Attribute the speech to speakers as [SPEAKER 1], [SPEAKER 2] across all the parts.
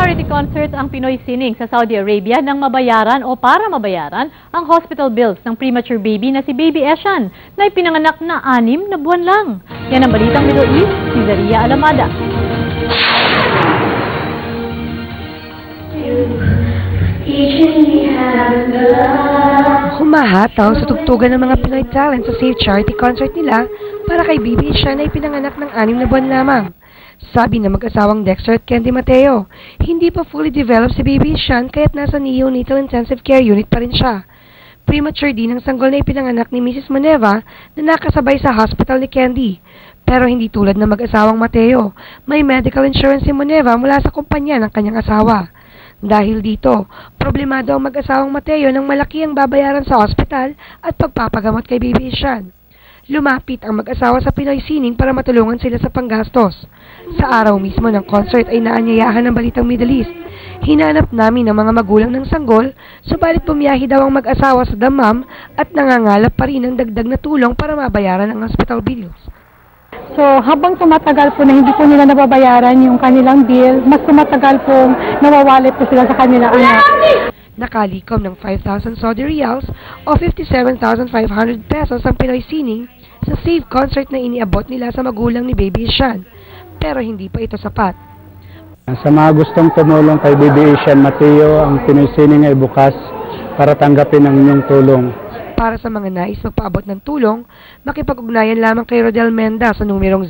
[SPEAKER 1] Charity concert ang Pinoy Sining sa Saudi Arabia nang mabayaran o para mabayaran ang hospital bills ng premature baby na si Baby Eshan na ipinanganak na 6 na buwan lang. Yan ang balitang Middle East, si Zaria Alamada.
[SPEAKER 2] Humahataw sa tugtugan ng mga Pinoy talent sa Save Charity concert nila para kay Baby Eshan na ipinanganak ng 6 na buwan lamang. Sabi ng mag-asawang Dexter at Candy Mateo, hindi pa fully developed si Baby Eshan kaya't nasa neonatal intensive care unit pa rin siya. Premature din ang sanggol na ipinanganak ni Mrs. Moneva na nakasabay sa hospital ni Candy. Pero hindi tulad ng mag-asawang Mateo, may medical insurance si Moneva mula sa kumpanya ng kanyang asawa. Dahil dito, problemado ang mag-asawang Mateo nang malaki ang babayaran sa ospital at pagpapagamot kay Baby Eshan. Lumapit ang mag-asawa sa Pinoy Sining para matulungan sila sa panggastos. Sa araw mismo ng concert ay naanyayahan ng Balitang Middle East. Hinanap namin ang mga magulang ng sanggol, subalit bumiyahe daw ang mag-asawa sa Dammam at nangangalap pa rin ng dagdag na tulong para mabayaran ang hospital bills.
[SPEAKER 3] So habang tumatagal po na hindi po nila nababayaran yung kanilang bill, mas tumatagal po nawawalit po sila sa kanilang anak.
[SPEAKER 2] Nakalikom ng 5,000 Saudi Riyals o 57,500 pesos ang Pinoy Sining sa Save concert na iniabot nila sa magulang ni Baby Eshan. Pero hindi pa ito sapat.
[SPEAKER 4] Sa mga gustong tumulong kay Baby Eshan Mateo, ang Pinoy Sining ay bukas para tanggapin ang inyong tulong.
[SPEAKER 2] Para sa mga nais magpaabot ng tulong, makipag-ugnayan lamang kay Rodel Menda sa numerong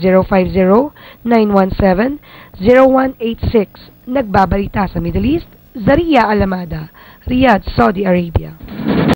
[SPEAKER 2] 050-917-0186. Nagbabalita sa Middle East, Zaria Alamada, Riyadh, Saudi Arabia.